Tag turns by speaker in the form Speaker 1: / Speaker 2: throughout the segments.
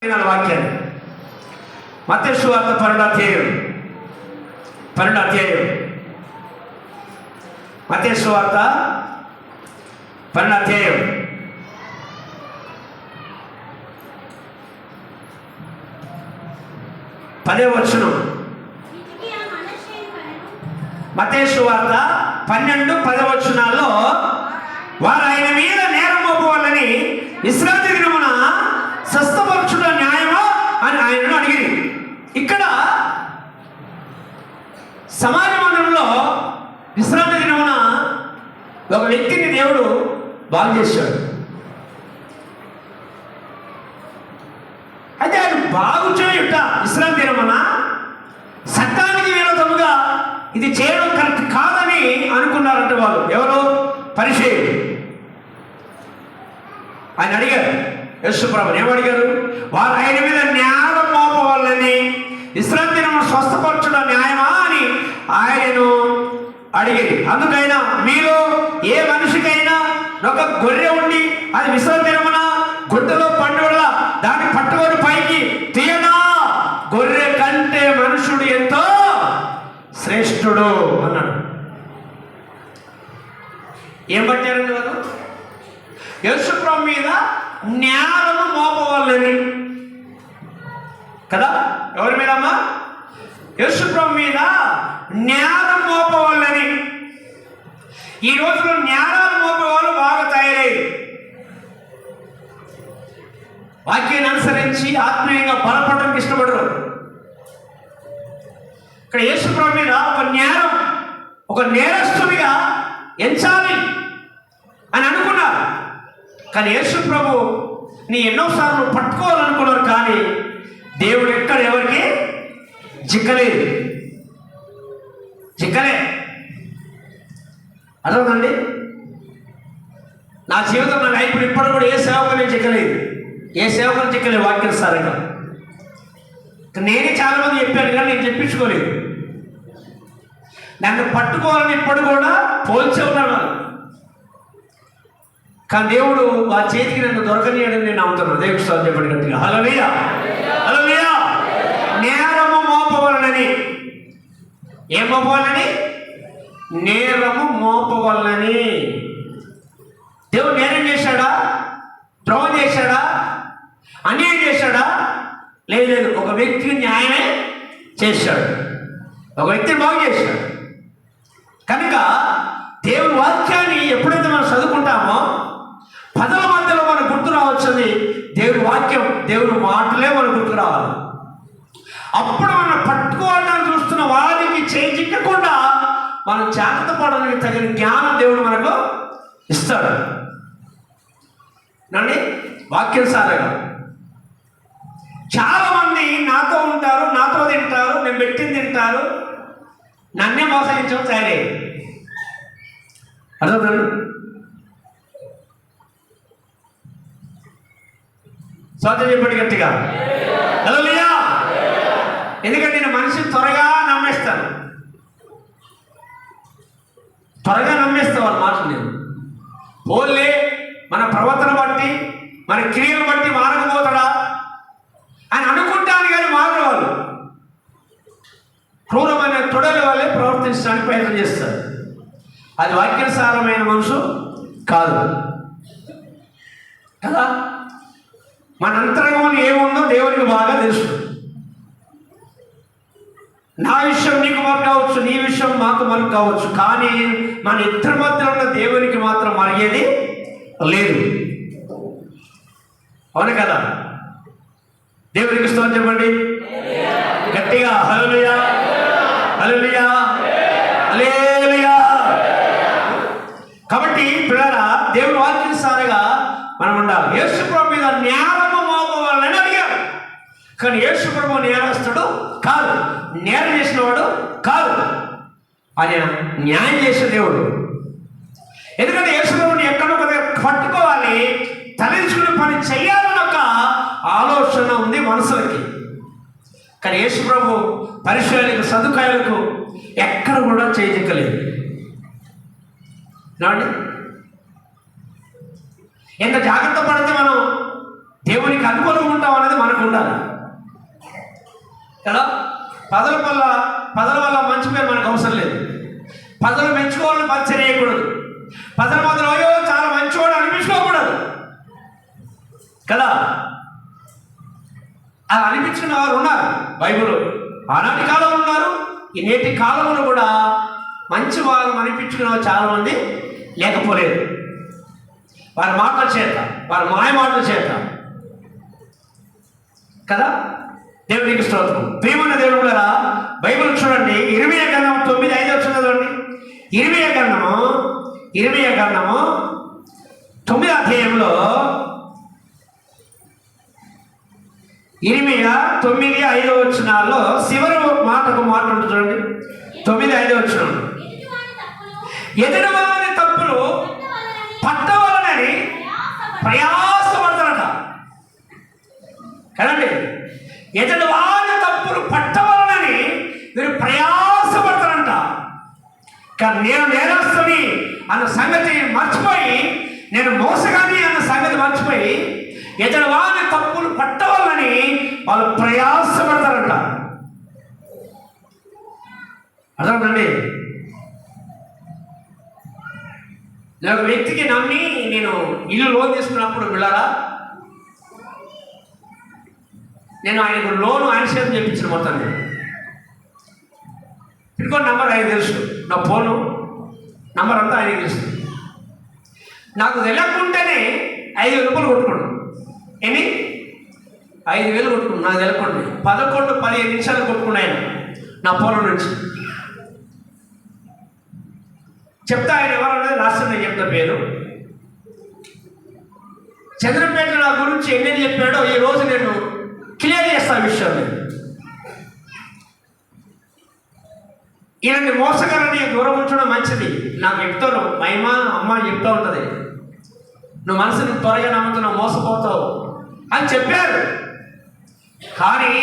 Speaker 1: వాక్యాన్ని మత్తయి సువార్త 12వ అధ్యాయం మత్తయి సువార్త 12వ అధ్యాయం 10వ వచనం. మత్తయి సువార్త 12-10 వచనాల్లో వారు ఆయన మీద నేరం మోపవాలని విశ్రాంతి దినమున స్వస్థపరచుట న్యాయమా అని ఆయనను అడిగింది. ఇక్కడ సమాజ మందిరంలో విశ్రాంతి దినమున ఒక వ్యక్తిని దేవుడు బాగు చేశాడు. అయితే ఆయన బాగు చేయుట విశ్రాంతి దినమున చట్టానికి విరోధముగా ఇది చేయడం కరెక్ట్ కాదని అనుకున్నారంటే వాళ్ళు ఎవరు? పరిసయ్యులు. ఆయన అడిగారు యేసుప్రభుని, ఏమడిగారు? వారు ఆయన మీద నేరం మోపవాలని విశ్రాంతి దినమున స్వస్థపరచడం న్యాయమా అని ఆయనను అడిగింది. అందుకైనా మీలో ఏ మనిషికైనా ఒక గొర్రె ఉండి అది విశ్రాంతి దినమున గుడ్డలో పండు వల్ల దాన్ని పట్టుకొని పైకి తీయడా? గొర్రె కంటే మనుషుడు ఎంతో శ్రేష్ఠుడు అన్నాడు. ఏం పట్టారండి వాళ్ళు? యేసుప్రభు మీద నేరము మోపవాలని కదా. ఎవరి మీదమ్మా? యేసుప్రభు మీద నేరం మోపవాలని. ఈ రోజులో నేరాలు మోపేవాళ్ళు బాగా తయారయ్యారు. వాక్యాన్ని అనుసరించి ఆత్మీయంగా బలపడడానికి ఇష్టపడరు. ఇక్కడ యేసుప్రభు మీద ఒక నేరస్తుడిగా ఎంచాలి అని అనుకున్నారు. కానీ యేసుప్రభు నీ ఎన్నోసార్లు పట్టుకోవాలనుకున్నారు, కానీ దేవుడు ఎక్కడ ఎవరికి చిక్కలే. అర్థమండి? నా జీవితం నా లైఫ్ ఇప్పటికి కూడా ఏ సేవకుని చిక్కలేదు, వాక్యానుసారంగా. నేనే చాలా మంది చెప్పాను కానీ నేను చెప్పించుకోలేదు. నన్ను పట్టుకోవాలని ఇప్పుడు కూడా పోల్చే ఉన్నాడు. కానీ దేవుడు ఆ చేతికి నన్ను దొరకనియడని నేను నమ్ముతున్నాను. దేవుడు స్తోత్రం చెప్పండి గట్టిగా. హల్లెలూయా, హల్లెలూయా. నేరము మోపవలనని. ఏం మోపవాలని? నేరము మోపవలనని. దేవుడు నేరం చేశాడా? ద్రోహం చేశాడా? అన్యాయం చేశాడా? లేదు. ఒక వ్యక్తికి న్యాయమే చేశాడు, ఒక వ్యక్తిని బాగు చేశాడు. కనుక దేవుని వాక్యాన్ని ఎప్పుడైతే మనం చదువుకుంటామో పదల మధ్యలో మనకు గుర్తు రావచ్చని దేవుని వాక్యం, దేవుని మాటలే మనకు గుర్తు రావాలి. అప్పుడు మనం పట్టుకోవాలని చూస్తున్న వారికి చేయి చిక్కకుండా మనం జాగ్రత్త పడడానికి తగిన జ్ఞానం దేవుడు మనకు ఇస్తాడు. నన్ను వాక్యానుసారంగా చాలా మంది నాతో ఉంటారు, నాతో తింటారు, నేను పెట్టింది తింటారు, నన్నే మోసగించడం తయారయ్యి. అర్థం? స్వాతంత్రం చెప్పండి గట్టిగా. హల్లెలూయా. ఎందుకంటే నేను మనిషిని త్వరగా నమ్మేస్తాను వాళ్ళ మాటలు. నేను పోలే మన ప్రవర్తన బట్టి మన క్రియలు బట్టి మారకపోతాడా అని అనుకుంటాను, కానీ మారని వాళ్ళు క్రూరమైన తొడల వల్లే ప్రవర్తించడానికి ప్రయత్నం చేస్తారు. అది వాక్యానుసారమైన మనుషు కాదు కదా. మన అంతరంగంలో ఏముందో దేవునికి బాగా తెలుసు. నా విషయం నీకు మరుగు కావచ్చు, నీ విషయం మాకు మరుగు కావచ్చు, కానీ మన ఇద్దరి మధ్యలో ఉన్న దేవునికి మాత్రం మరిగేది లేదు. అవును కదా? దేవునికి స్తోత్రం చెప్పండి గట్టిగా. హల్లెలూయా, హల్లెలూయా, హల్లెలూయా. కాబట్టి పిల్లరా, దేవుని వాక్యానుసారంగా మనం ఉండాలి. యేసుప్రభు మీద నేరము మోపవాలని అడిగారు, కానీ యేసుప్రభు నేరస్తుడు కాదు, నేరం చేసిన వాడు కాదు. ఆయన న్యాయం చేసే దేవుడు. ఎందుకంటే యేసుప్రభుని ఎక్కడో ఒక దగ్గర పట్టుకోవాలి, తలెంచుకునే పని చేయాలని ఒక ఆలోచన ఉంది మనసులకి. కానీ యేసుప్రభు పరిచయాలకు, సదుకాయాలకు ఎక్కడ కూడా చేయజెక్కలేదు. ఎంత జాగ్రత్త పడితే మనం దేవునికి అనుకూలంగా ఉంటాం అనేది మనకు ఉండాలి కదా. పదల వల్ల మంచి పేరు మనకు అవసరం లేదు. పదలు మెచ్చుకోవాలని పరిచయం చేయకూడదు. పదల మధ్యలో అయ్యో చాలా మంచివాడు అనిపించుకోకూడదు కదా. అలా అనిపించుకున్న వారు ఉన్నారు బైబిల్. ఆనాటి కాలంలో ఉన్నారు, ఈ నేటి కాలంలో కూడా మంచి వారు అనిపించుకున్న వారు చాలామంది లేకపోలేదు. వారి మాటల చేత, వారి మాయ మాటల చేత కదా. దేవునికి స్తోత్రం. ప్రియమైన దేవుడు కూడా బైబిల్ చూడండి, ఇర్మీయా గ్రంథం 9:5 చూడండి. ఇర్మీయా గ్రంథము 9వ అధ్యాయంలో ఇర్మీయా 9:5 చివరి మాటకు మాట ఉంటుంది చూడండి. 9:5 ఎదుటివారి తప్పులు పట్టవలనని ప్రయాసపడతారట కదండి. ఎదుటివారి తప్పులు పట్టవలనని మీరు ప్రయాసపడతారంట. కానీ నేను నేరస్తుని అన్న సంగతి మర్చిపోయి, నేను మోసగాని అన్న సంగతి మర్చిపోయి ఎదుటివారి తప్పులు పట్టవాలని వాళ్ళు ప్రయాసపడతారంట. అర్థమండి. నేను ఒక వ్యక్తికి నమ్మి నేను ఇల్లు లోన్ తీసుకున్నప్పుడు వెళ్ళారా, నేను ఆయనకు లోను ఆయన చేతి చెప్పించిన మొత్తం. పిన్కోడ్ నంబర్ ఆయనకు తెలుసు, నా ఫోను నంబర్ అంతా ఆయనకు తెలుసు. నాకు తెలియకుంటేనే 5,000 రూపాయలు కొట్టుకున్నాను. ఎన్ని 5,000 కొట్టుకున్నాను. నాకు తెలియకుండా 11-15 నిమిషాలు కొట్టుకున్నాను నా ఫోన్ నుంచి. చెప్తా ఆయన ఎవరన్నది రాష్ట్రం నేను చెప్తా పేరు. చంద్రపేట నా గురించి ఎన్ని చెప్పాడో ఈరోజు నేను క్లియర్ చేస్తాను విషయం. ఈయనని మోసగాలని దూరం ఉంచడం మంచిది. నాకు చెప్తారు మహిమ అమ్మ చెప్తూ ఉంటుంది, నువ్వు మనసుని త్వరగా నమ్ముతున్నావు, మోసపోతావు అని చెప్పారు. కానీ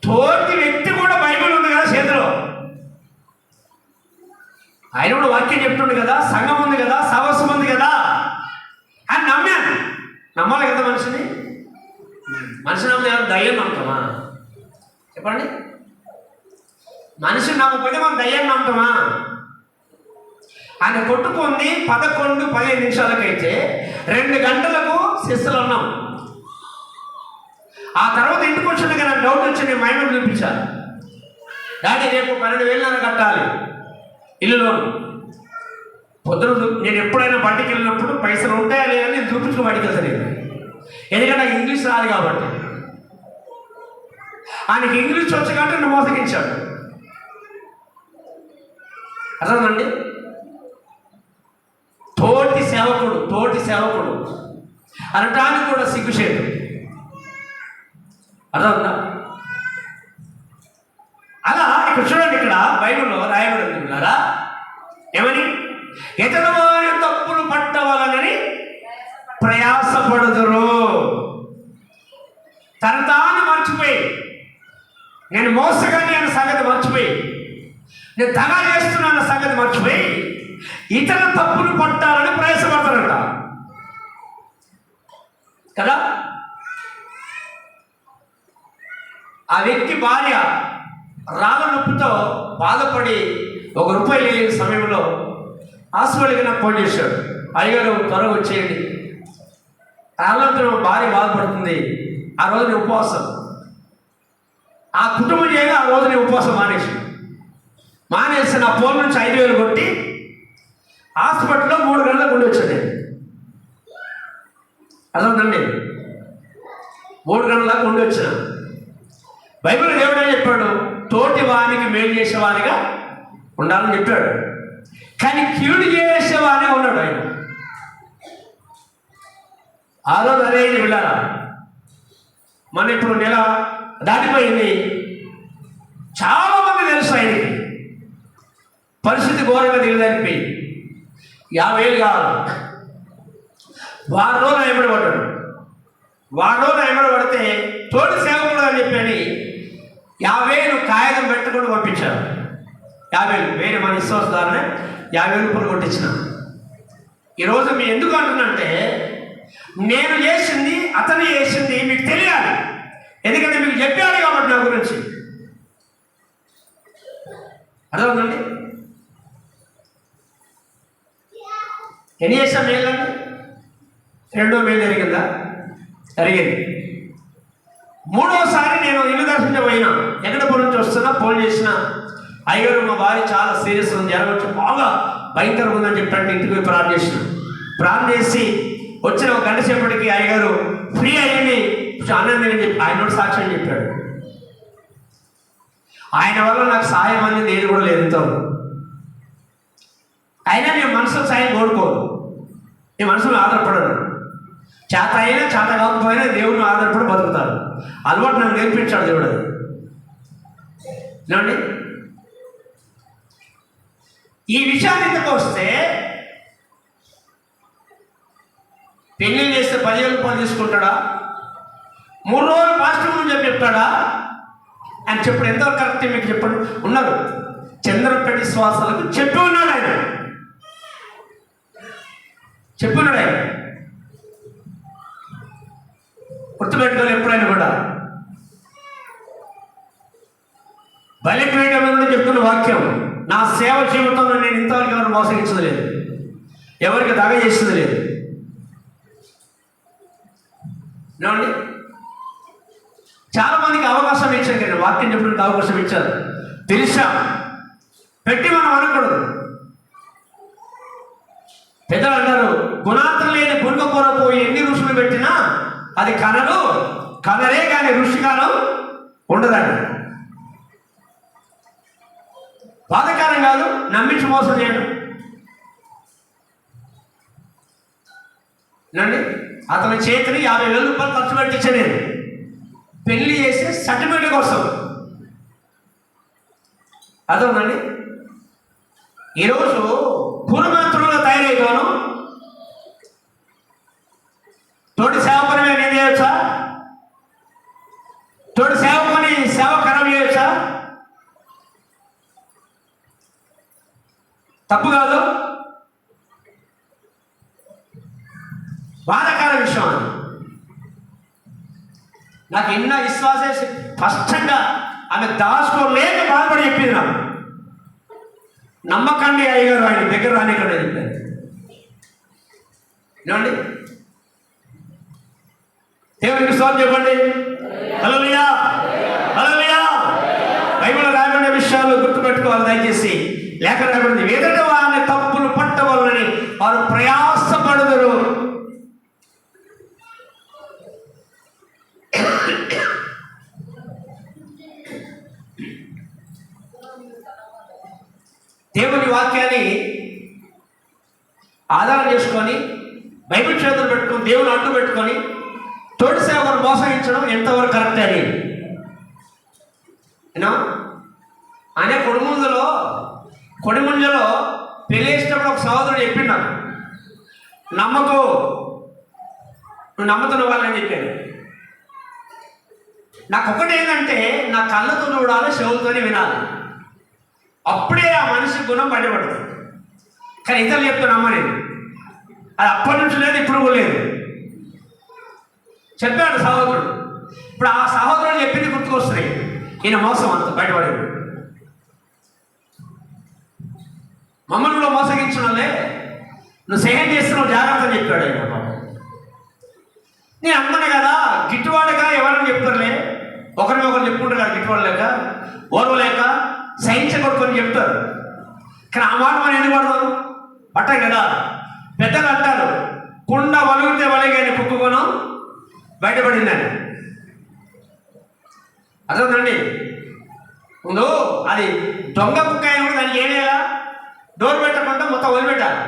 Speaker 1: తోటి వ్యక్తి కూడా బైబిల్ ఉంది కదా చేతిలో, ఆయన కూడా వాక్యం చెప్తుండు కదా, సంఘం ఉంది కదా, సహవాసం ఉంది కదా అని నమ్మాను. నమ్మాలి కదా మనిషిని. మనిషిని నమ్మితే దయ్యం నమ్ముతామా చెప్పండి? మనిషిని నమ్మకపోతే మనం దయ్యం నమ్ముతామా? ఆయన కొట్టుకుంది 11-15 నిమిషాలకైతే 2 గంటలకు శిస్సులు ఉన్నాం. ఆ తర్వాత ఇంటికి వచ్చినాక నాకు డౌట్ వచ్చి నేను మైండ్ చూపించాను. డాడీ రేపు 12,000 కట్టాలి ఇల్లులో. పొద్దున నేను ఎప్పుడైనా బయటికి వెళ్ళినప్పుడు పైసలు ఉంటాయా లేదని నేను చూపించుకో బయటికి వెళ్తాను. ఎందుకంటే నాకు ఇంగ్లీష్ రాదు కాబట్టి. ఆయనకి ఇంగ్లీష్ వచ్చి కాబట్టి నన్ను మోసగించాడు. అర్థమండి. తోటి సేవకుడు అనటానికి కూడా సిగ్గుచేటు. అర్థమవుతుందా? అలా ఇక్కడ చూడండి, ఇక్కడ బైబిల్లో రాయబడింది ఉన్నారా ఏమని? ఇతరువారి తప్పులు పట్టవాలని ప్రయాసపడుదురు. తన తాను మర్చిపోయి, నేను మోసగాని అన్న సంగతి మర్చిపోయి, నేను దగా చేస్తున్నా అన్న సంగతి మర్చిపోయి ఇతర తప్పులు పట్టాలని ప్రయాసపడతారంట కదా. ఆ వ్యక్తి భార్య రాళ్ళ నొప్పితో బాధపడి ₹1 లేని సమయంలో హాస్పిటల్కి నాకు ఫోన్ చేశాడు. అయ్యగారు త్వరగా వచ్చేయండి, రాళ్ళతో భార్య బాధపడుతుంది. ఆ రోజు నేను ఉపవాసం, ఆ కుటుంబం చేయగా ఆ రోజు నేను ఉపవాసం మానేసి నా ఫోన్ నుంచి 5,000 కొట్టి హాస్పిటల్లో 3 గంటలకు ఉండి వచ్చాను నేను. అర్థండి, 3 గంటలకు ఉండి వచ్చిన. బైబిల్ దేవుడే చెప్పాడు, తోటి వానికి మేలు చేసేవానిగా ఉండాలని చెప్పాడు. కానీ కీడు చేసేవానే ఉన్నాడు ఆయన. ఆ రోజు అదే వెళ్ళారా, మన ఇప్పుడు నెల దాటిపోయింది. చాలామంది తెలుసు ఆయనకి పరిస్థితి ఘోరంగా దిగదారిపోయి 50,000 కావాలి. వారం రోజులు ఆయమడి పడ్డాడు. వారం రోజులు ఆయమడి పడితే తోటి సేవకుడు అని చెప్పని 50,000 కాగితం పెట్టకుండా పంపించారు. 50,000 వేరే మన విశ్వాసదారునే 50,000 రూపాయలు కొట్టించిన. ఈరోజు మీ ఎందుకు అంటున్నంటే నేను చేసింది అతను చేసింది మీకు తెలియాలి, ఎందుకంటే మీకు చెప్పాడు కాబట్టి నా గురించి. అర్థమవుతుందండి? ఎన్ని చేసాం మేలండి? 2వ మేలు జరిగిందా? జరిగింది. 3వసారి నేను ఇల్లు దర్శించబోయినా, ఎక్కడ పని నుంచి వస్తున్నా ఫోన్ చేసిన, అయ్యగారు మా భార్య చాలా సీరియస్ ఉంది, జ్వరం వచ్చి బాగా భయంకరంగా ఉందని చెప్పండి. ఇంటికి పోయి ప్రార్థన చేసిన. ప్రార్థన చేసి వచ్చిన ఒక గంట సేపటికి అయ్యగారు ఫ్రీ అయ్యింది అన్నం అని చెప్పి ఆయన సాక్ష్యం చెప్పాడు. ఆయన వల్ల నాకు సహాయం అనేది ఏది కూడా లేదు ఇంతవరకు. అయినా నేను మనసులో సాయం కోరుకోను, నేను మనసులో ఆధారపడను. చేత అయినా చేత కాకపోయినా దేవుడిని ఆధారపడి బతుకుతాను. అలవాటు నాకు నేర్పించాడు దేవుడు. అది ఏమండి? ఈ విషయాన్ని ఎందుకు వస్తే, పెళ్లి చేస్తే 10,000 రూపాయలు తీసుకుంటాడా, 3 రోజులు పాస్టర్ గురించి చెప్పి చెప్తాడా అని చెప్పడం ఎంతవరకు కరెక్ట్ మీకు చెప్పండి. ఉన్నారు చంద్రపేట శ్వాసాలకు చెప్పి ఉన్నాడు ఆయన, చెప్పి ఉన్నాడు ఆయన. గుర్తుపెట్టుకోవాలి ఎప్పుడైనా కూడా. బలిపీఠం చెప్తున్న వాక్యం, నా సేవ జీవితంలో నేను ఇంతవరకు ఎవరు మోసగించదు లేదు, ఎవరికి దగ చేస్తుంది లేదు. ఏమండి? చాలా మందికి అవకాశం ఇచ్చారు కదా, వాక్యం చెప్పడానికి అవకాశం ఇచ్చారు, తెలుసా పెట్టి మనం అనకూడదు. పెద్దలు అంటారు, గుణాత్రం లేని గురుక కొరకు ఎన్ని ఋషులు పెట్టినా అది కనరే కానీ ఋషికాలం ఉండదండి. బాధకారం కాదు, నమ్మించి మోసం చేయడం. నండి, అతని చేతిని 50,000 రూపాయలు ఖర్చు పెట్టించండి పెళ్లి చేసి సర్టిఫికేట్ కోసం. అదవునండి. ఈరోజు పూర్వమంత్రులుగా తయారైపోను, తోటి సేవకుని మీద ఏం చేయొచ్చా? తోటి సేవకుని సేవ ఖరాబ్ చేయొచ్చా? తప్పు కాదు, బాధకార విషయం. అది నాకు ఎన్న విశ్వాసే స్పష్టంగా ఆమె దాచుకోలేక బాధపడి చెప్పింది. నాకు నమ్మకండి అయ్యగారు, ఆయన దగ్గర రానికండి చెప్పారు. ఏమండి? దేవునికి స్తోత్రం చెప్పండి. హల్లెలూయా, హల్లెలూయా. బైబిల్లో రాయబడిన విషయాలు గుర్తుపెట్టుకోవాలి దయచేసి. లేఖ రాయబడింది, ఎదుట వారిని తప్పులు పట్టవాలని వారు ప్రయాసపడుదురు. దేవుని వాక్యాన్ని ఆధారం చేసుకొని బైబిల్ చేతులు పెట్టుకొని దేవుని అడ్డు పెట్టుకొని తోటి సేవకులు మోసగించడం ఎంతవరకు కరెక్ట్ అని అనే కొడిముంజలో పెళ్లి చేసినప్పుడు ఒక సహోదరుడు చెప్పిండు, నాకు నమ్మకు, నువ్వు నమ్ముతున్న వాళ్ళని చెప్పాను. నాకు ఒకటి ఏంటంటే, నా కళ్ళతో చూడాలి, చెవులతోనే వినాలి, అప్పుడే ఆ మనిషి గుణం బయటపడుతుంది. కానీ ఇతరులు చెప్తే నమ్మలేదు. అది అప్పటి నుంచి లేదు, ఇప్పుడు కూడా లేదు. చెప్పాడు సహోదరుడు. ఇప్పుడు ఆ సహోదరుడు చెప్పింది గుర్తుకొస్తున్నాయి. ఈయన మోసం అంత బయటపడేది. మమ్మల్ని కూడా మోసగించడంలే, నువ్వు సహాయం చేస్తున్నావు జాగ్రత్త అని చెప్పాడు ఆయన. నేను అన్నాను కదా, గిట్టుబాటుగా ఎవరని చెప్తారులే, ఒకరికొకరు చెప్పుకుంటారు కదా, గిట్టుబాటు లేక ఓర్వలేక సహించకూడదని చెప్తారు. కానీ ఆ మాట మనం ఎందుకు పడతాం? పట్టాం కదా. పెద్దలు అంటారు, కుండ వలిగితే వలిగాని కుక్కుకొనం బయటపడిందని. అర్థండి? ముందు అది దొంగ కుక్క అయిన కూడా దానికి ఏమేలా డోర్ పెట్టకుండా మొత్తం వదిలిపెట్టాలి,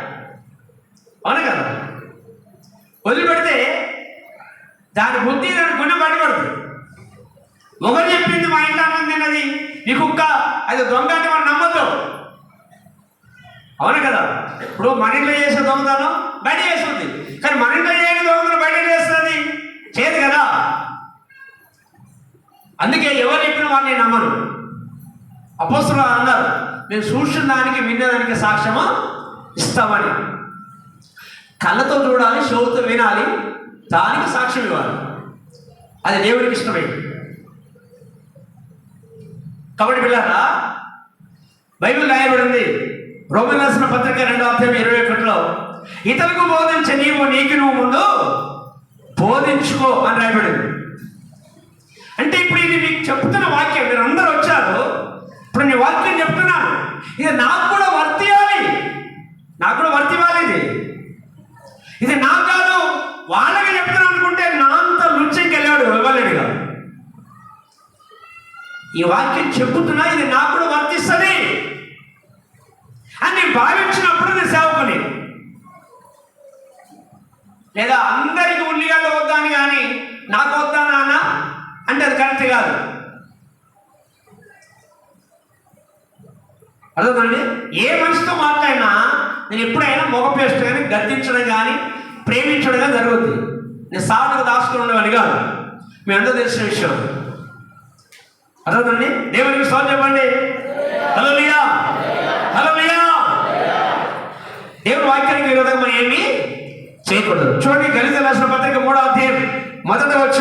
Speaker 1: అవును కదా. వదిలిపెడితే దాని బుద్ధి దాని గుణం బయటపడుతుంది. ఒకరు చెప్పింది మా ఇంట్లో అన్నం తిన్నది నీ కుక్క, అది దొంగ అంటే మనం నమ్మద్దు, అవును కదా. ఇప్పుడు మన ఇంట్లో చేసే దొంగతనం బయట చేస్తుంది, కానీ మన ఇంట్లో చేయని దొంగతనం బయట చేస్తుంది చేయదు కదా. అందుకే ఎవరు చెప్పిన వాడిని నమ్మను. అపోస్తలులు అన్నారు, మేము చూసిన దానికి విన్నదానికి సాక్ష్యము ఇస్తామని. కళ్ళతో చూడాలి, చెవుతో వినాలి, దానికి సాక్ష్యం ఇవ్వాలి. అది దేవుడికి ఇష్టమైంది. కాబట్టి పిల్లరా, బైబిల్ రాయబడింది రోమీయులకు రాసిన పత్రిక 2:21 ఇతరులకు బోధించే నీకు నువ్వు ముందు బోధించుకో అని రాయబడింది. అంటే ఇప్పుడు ఇది మీకు చెప్తున్న వాక్యం, మీరు అందరూ వచ్చారు, ఇప్పుడు నీ వాక్యం చెప్తున్నాను, ఇది నాకు కూడా వర్తియాలి, నాకు కూడా వర్తివ్వాలి. ఇది నాకు కాదు, వాళ్ళకి చెప్తున్నాను అనుకుంటే నా అంత రుచికి వెళ్ళాడు ఇవ్వలేడుగా. ఈ వాక్యం చెప్పుతున్నా ఇది నాకు కూడా వర్తిస్తుంది అని భావించినప్పుడు నేను సేవకుని. లేదా అందరికి ఉల్లిగడ్డ వద్దాని కానీ నాకు వద్దా నాన్న అంటే అది కరెక్ట్ కాదు. అర్థమండి? ఏ మనిషితో మాట్లాడినా నేను ఎప్పుడైనా మొగపేస్ట్ కానీ గద్దించడం కానీ ప్రేమించడం కానీ జరుగుతుంది. నేను సాధకు దాచుకుని ఉండేవాడిని కాదు. మీ అందరూ తెలిసిన విషయం. అర్థమండి? దేవునికి స్తోత్రం చెప్పండి. హల్లెలూయా, హల్లెలూయా. దేవుని వాక్యానికి విరోధంగా మనం ఏమీ చేయకూడదు. చూడండి, గలితీయులకు రాసిన పత్రిక 3వ అధ్యాయం 1వ వచనం.